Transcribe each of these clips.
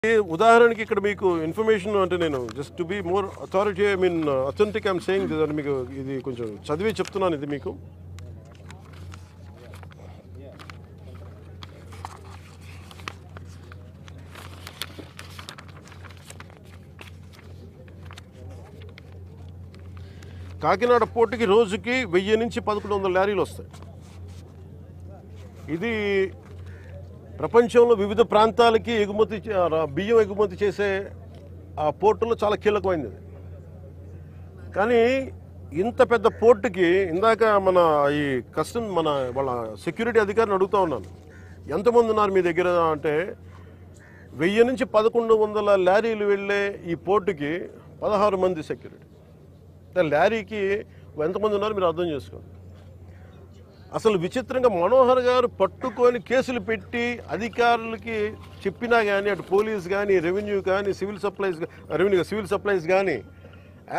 ఉదాహరణకి ఇక్కడ మీకు ఇన్ఫర్మేషన్ అంటే నేను just to be more authority I mean authentic I'm saying మీకు ఇది కొంచెం చదివి చెప్తున్నాను. ఇది మీకు కాకినాడ పోర్టుకి రోజుకి 1000 నుంచి 1100 లారీలు వస్తాయి. ఇది ప్రపంచంలో వివిధ ప్రాంతాలకి బియ్యం ఎగుమతి చేసే ఆ పోర్టులో చాలా కీలకమైనది. కానీ ఇంత పెద్ద పోర్టుకి ఇందాక మన ఈ వాళ్ళ సెక్యూరిటీ అధికారిని అడుగుతూ ఉన్నాను, ఎంతమంది ఉన్నారు మీ దగ్గర అంటే 1000 నుంచి 1100 లారీలు వెళ్ళే ఈ పోర్టుకి 16 మంది సెక్యూరిటీ. లారీకి ఎంతమంది ఉన్నారు మీరు అర్థం చేసుకోండి. అసలు విచిత్రంగా మనోహర్ గారు పట్టుకొని కేసులు పెట్టి అధికారులకి చెప్పినా కానీ అటు పోలీస్ కానీ రెవెన్యూ కానీ సివిల్ సప్లైస్ కానీ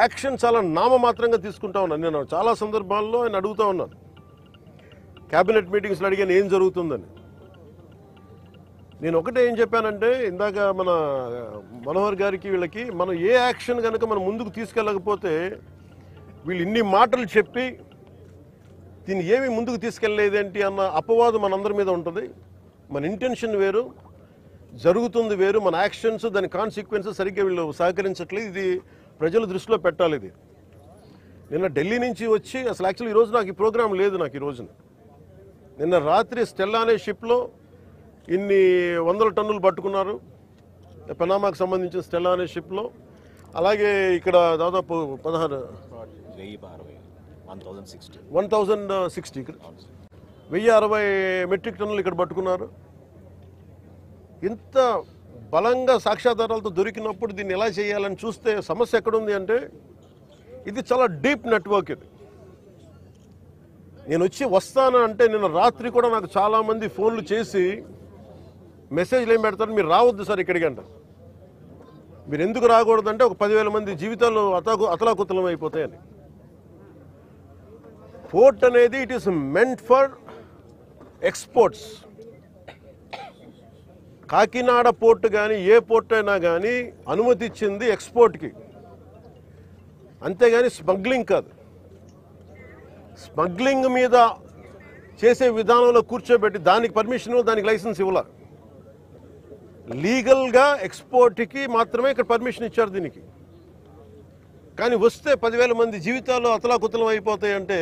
యాక్షన్ చాలా నామమాత్రంగా తీసుకుంటా ఉన్నాను. నేను చాలా సందర్భాల్లో ఆయన అడుగుతూ ఉన్నాను, క్యాబినెట్ మీటింగ్స్లో అడిగాను ఏం జరుగుతుందని. నేను ఒకటే ఏం చెప్పానంటే ఇందాక మన మనోహర్ గారికి వీళ్ళకి మనం ఏ యాక్షన్ కనుక మనం ముందుకు తీసుకెళ్ళకపోతే వీళ్ళు ఇన్ని మాటలు చెప్పి దీన్ని ఏమి ముందుకు తీసుకెళ్ళలేదేంటి అన్న అపవాదం మనందరి మీద ఉంటుంది. మన ఇంటెన్షన్ వేరు, జరుగుతుంది వేరు, మన యాక్షన్స్ దాని కాన్సిక్వెన్సెస్ సరిగ్గా వీళ్ళు సహకరించట్లేదు. ఇది ప్రజల దృష్టిలో పెట్టాలి. ఇది నిన్న ఢిల్లీ నుంచి వచ్చి అసలు యాక్చువల్లీ ఈరోజు నాకు ఈ ప్రోగ్రాం లేదు. నాకు ఈ రోజున నిన్న రాత్రి స్టెల్లా అనే షిప్లో ఇన్ని 100 టన్నులు పట్టుకున్నారు, పనామాకు సంబంధించిన స్టెల్లా అనే షిప్లో. అలాగే ఇక్కడ దాదాపు 1060 మెట్రిక్ టన్నులు ఇక్కడ పట్టుకున్నారు. ఇంత బలంగా సాక్ష్యాధారాలతో దొరికినప్పుడు దీన్ని ఎలా చేయాలని చూస్తే సమస్య ఎక్కడుంది అంటే ఇది చాలా డీప్ నెట్వర్క్. ఇది నేను వస్తాను అంటే నిన్న రాత్రి కూడా నాకు చాలామంది ఫోన్లు చేసి మెసేజ్లు ఏం పెడతారు, మీరు రావద్దు సార్ ఇక్కడికి అంటారు. మీరు ఎందుకు రాకూడదంటే ఒక 10,000 మంది జీవితాలు అతలాకుతలం అయిపోతాయని. పోర్ట్ అనేది it is meant for exports. Kakinada port కానీ ఏ పోర్ట్ అయినా కానీ అనుమతి ఇచ్చింది ఎక్స్పోర్ట్కి, అంతేగాని స్మగ్లింగ్ కాదు. స్మగ్లింగ్ మీద చేసే విధానంలో కూర్చోబెట్టి దానికి పర్మిషన్ దానికి లైసెన్స్ ఇవ్వాల. లీగల్గా ఎక్స్పోర్ట్కి మాత్రమే ఇక్కడ పర్మిషన్ ఇచ్చారు దీనికి. కానీ వస్తే 10,000 మంది జీవితాలు అతలాకుతలం అయిపోతాయంటే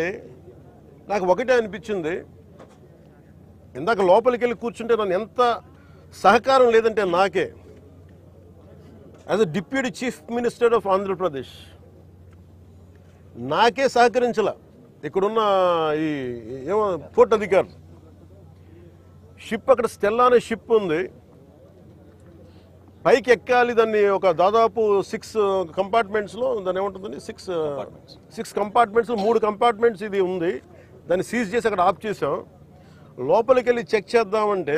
నాకు ఒకటే అనిపించింది. ఇందాక లోపలికి వెళ్ళి కూర్చుంటే నన్ను ఎంత సహకారం లేదంటే నాకే as a deputy chief minister of Andhra Pradesh నాకే సహకరించాల. ఇక్కడున్న ఈ ఏమో పోర్ట్ అధికారులు షిప్ అక్కడ స్టెల్లా అనే షిప్ ఉంది, పైకి ఎక్కాలి. దాన్ని ఒక దాదాపు 6 కంపార్ట్మెంట్స్లో దాన్ని ఏముంటుందని 6 కంపార్ట్మెంట్స్ 3 కంపార్ట్మెంట్స్ ఇది ఉంది. దాన్ని సీజ్ చేసి అక్కడ ఆఫ్ చేసాం. లోపలికి వెళ్ళి చెక్ చేద్దామంటే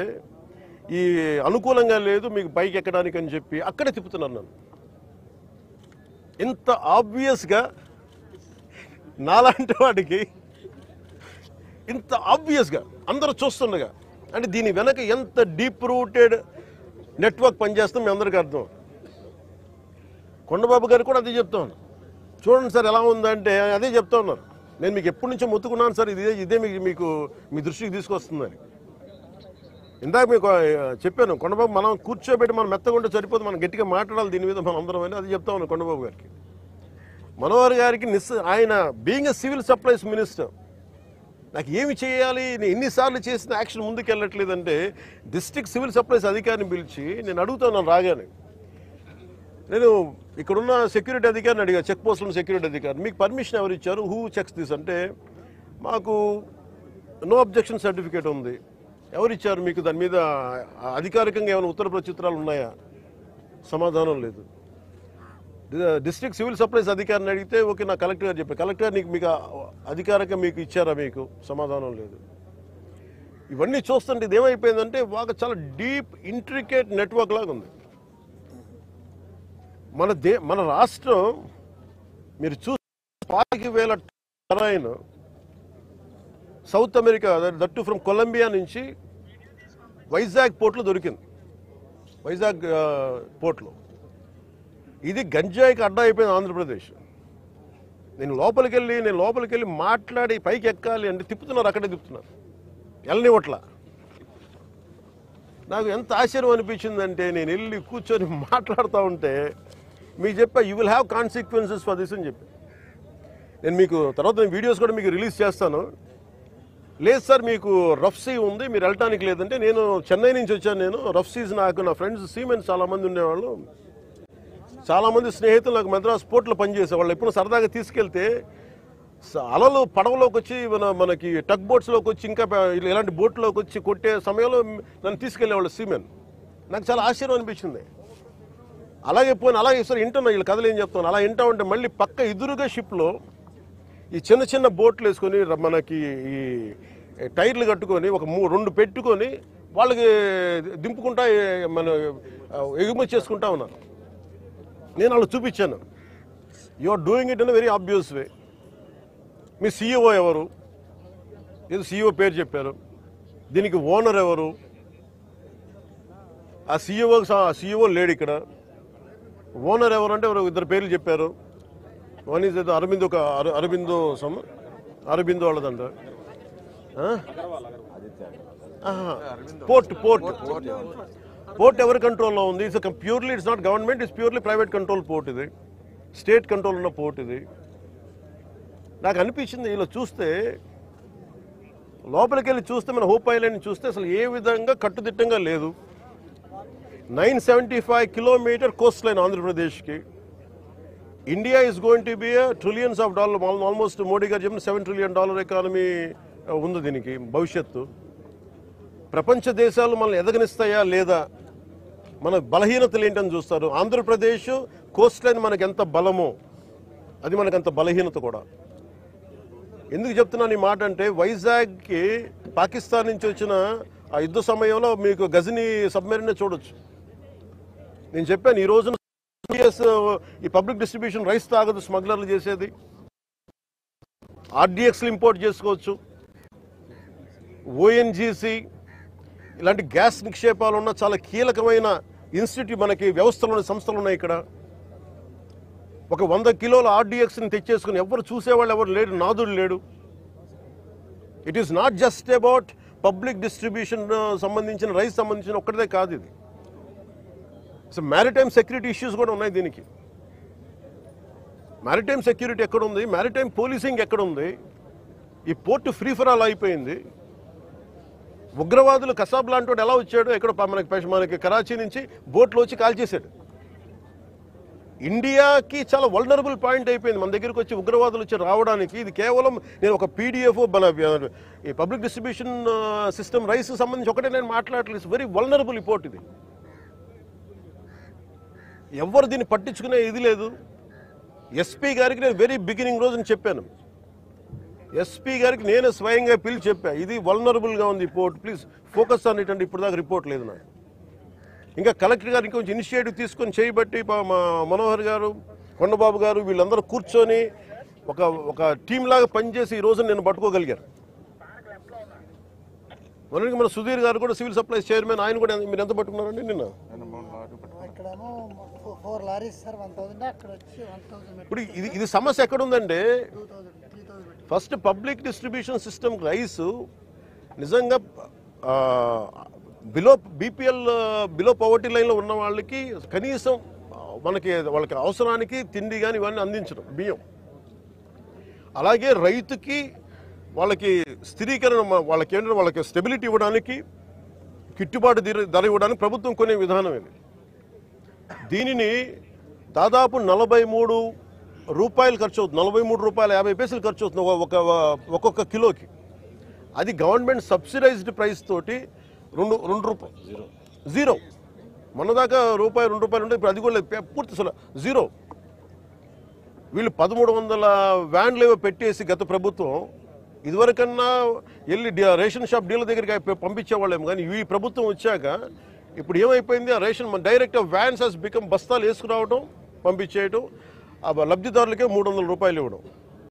ఈ అనుకూలంగా లేదు మీకు పైకి ఎక్కడానికి అని చెప్పి అక్కడే తిప్పుతున్నాను నన్ను. ఇంత ఆబ్వియస్గా నాలాంటి వాడికి ఇంత ఆబ్వియస్గా అందరూ చూస్తుండగా అంటే దీని వెనక ఎంత డీప్ రూటెడ్ నెట్వర్క్ పనిచేస్తాం మీ అందరికీ అర్థం. కొండబాబు గారు కూడా అదే చెప్తాను, చూడండి సార్ ఎలా ఉందంటే అదే చెప్తా ఉన్నారు. నేను మీకు ఎప్పటి నుంచో మొత్తుకున్నాను సార్, ఇదే మీకు మీ దృష్టికి తీసుకొస్తుందని. ఇందాక మీకు చెప్పాను, కొండబాబు మనం కూర్చోబెట్టి మనం మెత్తగా ఉంటే సరిపోదు, మనం గట్టిగా మాట్లాడాలి దీని మీద మనం అందరం అని అది చెప్తా ఉన్నాను కొండబాబు గారికి. మనోహర్ గారికి ఆయన being a civil supplies minister నాకు ఏమి చేయాలి, నేను ఎన్నిసార్లు చేసిన యాక్షన్ ముందుకు వెళ్ళట్లేదంటే డిస్ట్రిక్ట్ సివిల్ సప్లైస్ అధికారిని పిలిచి నేను అడుగుతాను రాగానే. నేను ఇక్కడున్న సెక్యూరిటీ అధికారిని అడిగా, చెక్ పోస్టుల సెక్యూరిటీ అధికారి, మీకు పర్మిషన్ ఎవరు ఇచ్చారు, హూ చెక్స్ దిస్ అంటే మాకు నో అబ్జెక్షన్ సర్టిఫికేట్ ఉంది. ఎవరు ఇచ్చారు మీకు, దాని మీద అధికారికంగా ఏమైనా ఉత్తర ప్రత్యుత్తరాలు ఉన్నాయా? సమాధానం లేదు. డిస్ట్రిక్ట్ సివిల్ సప్లైస్ అధికారిని అడిగితే ఓకే నా కలెక్టర్ గారు చెప్పారు, కలెక్టర్ మీకు అధికారికంగా మీకు ఇచ్చారా, మీకు సమాధానం లేదు. ఇవన్నీ చూస్తుంటే ఇది ఏమైపోయిందంటే బాగా చాలా డీప్ ఇంట్రికేట్ నెట్వర్క్ లాగా ఉంది. మన రాష్ట్రం మీరు చూస్తే 40,000 terrain south America that from Colombia నుంచి వైజాగ్ పోర్ట్లో దొరికింది. వైజాగ్ పోర్ట్లో. ఇది గంజాయికి అడ్డా అయిపోయింది ఆంధ్రప్రదేశ్. నేను లోపలికి వెళ్ళి మాట్లాడి పైకి ఎక్కాలి అంటే తిప్పుతున్నారు, అక్కడే తిప్పుతున్నారు, వెళ్ళనివ్వట్లా. నాకు ఎంత ఆశ్చర్యం అనిపించిందంటే నేను వెళ్ళి కూర్చొని మాట్లాడుతూ ఉంటే మీకు చెప్పా, you will have consequences for this అని చెప్పి. నేను మీకు తర్వాత వీడియోస్ కూడా మీకు రిలీజ్ చేస్తాను. లేదు సార్ మీకు రఫ్ సీ ఉంది, మీరు వెళ్ళటానికి లేదంటే, నేను చెన్నై నుంచి వచ్చాను. నేను రఫ్ సీస్, నాకు నా ఫ్రెండ్స్ సీమెన్స్ చాలామంది ఉండేవాళ్ళు, చాలామంది స్నేహితులు నాకు మద్రాస్ పోర్ట్లో పనిచేసేవాళ్ళు. ఎప్పుడు సరదాగా తీసుకెళ్తే అలలు పడవలోకి వచ్చి మనకి టగ్ బోట్స్లోకి వచ్చి ఇంకా ఇలాంటి బోట్లోకి వచ్చి కొట్టే సమయంలో నన్ను తీసుకెళ్లేవాళ్ళు సీమెన్. నాకు చాలా ఆశ్చర్యం అనిపించింది. అలాగే సార్ వింటున్నా వీళ్ళు కథలు ఏం చెప్తాను. అలా వింటా ఉంటే మళ్ళీ పక్క ఎదురుగా షిప్లో ఈ చిన్న చిన్న బోట్లు వేసుకొని మనకి ఈ టైర్లు కట్టుకొని ఒక 2 పెట్టుకొని వాళ్ళకి దింపుకుంటా మన ఎగుమతి చేసుకుంటా ఉన్నారు. నేను వాళ్ళు చూపించాను. You are doing it in very obvious way. మీ సీఈఓ ఎవరు? ఏదో సీఈఓ పేరు చెప్పారు. దీనికి ఓనర్ ఎవరు? ఆ సీఈఓ లేడు ఇక్కడ. ఓనర్ ఎవరు అంటే 2 పేర్లు చెప్పారు. వన్ ఈజ్ ఏదో అరబిందో వాళ్ళదంట. పోర్ట్ ఎవరి కంట్రోల్లో ఉంది? It's not government, it's purely private control port. ఇది స్టేట్ కంట్రోల్ ఉన్న పోర్ట్. ఇది నాకు అనిపించింది ఇలా చూస్తే, లోపలికి వెళ్ళి చూస్తే, మన హోప్ ఐలాండ్ చూస్తే అసలు ఏ విధంగా కట్టుదిట్టంగా లేదు. 975 కిలోమీటర్ కోస్ట్ లైన్ ఆంధ్రప్రదేశ్కి. India is going to be trillions of dollar, almost Modi గారు చెప్పిన $7 trillion ఎకానమీ ఉంది దీనికి భవిష్యత్తు. ప్రపంచ దేశాలు మనల్ని ఎదగనిస్తాయా లేదా, మన బలహీనతలు ఏంటని చూస్తారు. ఆంధ్రప్రదేశ్ కోస్ట్ లైన్ మనకి ఎంత బలమో అది మనకంత బలహీనత కూడా. ఎందుకు చెప్తున్నాను ఈ మాట అంటే, వైజాగ్కి పాకిస్తాన్ నుంచి వచ్చిన ఆ యుద్ధ సమయంలో మీకు గజనీ సబ్మెరీన్ చూడొచ్చు. నేను చెప్పాను ఈ రోజున ఈ పబ్లిక్ డిస్ట్రిబ్యూషన్ రైస్ తాగదు, స్మగ్లర్లు చేసేది. ఆర్డీఎక్స్లు ఇంపోర్ట్ చేసుకోవచ్చు. ఓఎన్జీసీ ఇలాంటి గ్యాస్ నిక్షేపాలు ఉన్న చాలా కీలకమైన ఇన్స్టిట్యూట్ మనకి వ్యవస్థలు సంస్థలు ఉన్నాయి ఇక్కడ. ఒక 100 కిలోల ఆర్డీఎక్స్ని తెచ్చేసుకుని ఎవరు చూసేవాళ్ళు ఎవరు లేడు, నాదుడు లేడు. It is not just about public distribution సంబంధించిన రైస్ సంబంధించిన ఒక్కటే కాదు ఇది. సో మ్యారిటైమ్ సెక్యూరిటీ ఇష్యూస్ కూడా ఉన్నాయి దీనికి. మ్యారిటైమ్ సెక్యూరిటీ ఎక్కడుంది? మ్యారిటైమ్ పోలీసింగ్ ఎక్కడుంది? ఈ పోర్టు ఫ్రీ ఫర్ ఆల్ అయిపోయింది. ఉగ్రవాదులు కసాబ్ లాంటి వాడు ఎలా వచ్చాడు? ఎక్కడ మనకి కరాచీ నుంచి బోట్లో వచ్చి కాల్ చేశాడు. ఇండియాకి చాలా వల్నరబుల్ పాయింట్ అయిపోయింది మన దగ్గరికి వచ్చి ఉగ్రవాదులు వచ్చి రావడానికి. ఇది కేవలం నేను ఒక పీడిఎఫ్ మన ఈ పబ్లిక్ డిస్ట్రిబ్యూషన్ సిస్టమ్ రైస్ సంబంధించి ఒకటే నేను మాట్లాడలేదు. వెరీ వల్నరబుల్ ఈ పోర్ట్ ఇది. ఎవరు దీన్ని పట్టించుకునే ఇది లేదు. ఎస్పీ గారికి నేను వెరీ బిగినింగ్ రోజున చెప్పాను. ఎస్పీ గారికి నేను స్వయంగా పిలిచి చెప్పా, ఇది వల్నరబుల్గా ఉంది ఈ port, please focus on it అంటే ఇప్పుడు దాకా రిపోర్ట్ లేదు నాకు. ఇంకా కలెక్టర్ గారు ఇంకొంచెం ఇనిషియేటివ్ తీసుకొని చేయబట్టి మా మనోహర్ గారు, కొండబాబు గారు వీళ్ళందరూ కూర్చొని ఒక టీం లాగా పనిచేసి ఈ రోజు నేను పట్టుకోగలిగారు. మనకి మన సుధీర్ గారు కూడా సివిల్ సప్లైస్ చైర్మన్, ఆయన కూడా మీరు ఎంత పట్టుకున్నారండి నిన్న? ఇప్పుడు ఇది సమస్య ఎక్కడుందంటే, first public distribution system rice నిజంగా బిలో పవర్టీ లైన్లో ఉన్న వాళ్ళకి కనీసం వాళ్ళకి అవసరానికి తిండి కానీ ఇవన్నీ అందించడం, బియ్యం. అలాగే రైతుకి వాళ్ళకి స్థిరీకరణ, వాళ్ళకి స్టెబిలిటీ ఇవ్వడానికి, గిట్టుబాటు ధర ఇవ్వడానికి ప్రభుత్వం కొనే విధానం ఇది. దీనిని దాదాపు 43 రూపాయలు ఖర్చు అవుతుంది, 43 రూపాయల 50 పైసలు ఖర్చు అవుతుంది ఒక్కొక్క కిలోకి. అది గవర్నమెంట్ సబ్సిడైజ్డ్ ప్రైస్ తోటి 2 రూపాయలు జీరో. మొన్నదాకా రూపాయి 2 రూపాయలు ఉంటే ఇప్పుడు అది కూడా పూర్తి అసలు జీరో. వీళ్ళు 1300 వ్యాన్లు ఏవో పెట్టేసి గత ప్రభుత్వం, ఇదివరకన్నా వెళ్ళి రేషన్ షాప్ డీలర్ దగ్గరికి పంపించేవాళ్ళేమో, కానీ ఈ ప్రభుత్వం వచ్చాక ఇప్పుడు ఏమైపోయింది, ఆ ration direct vans has become బస్తాలు వేసుకురావడం, పంపించేయడం, ఆ లబ్ధిదారులకే 300 రూపాయలు ఇవ్వడం.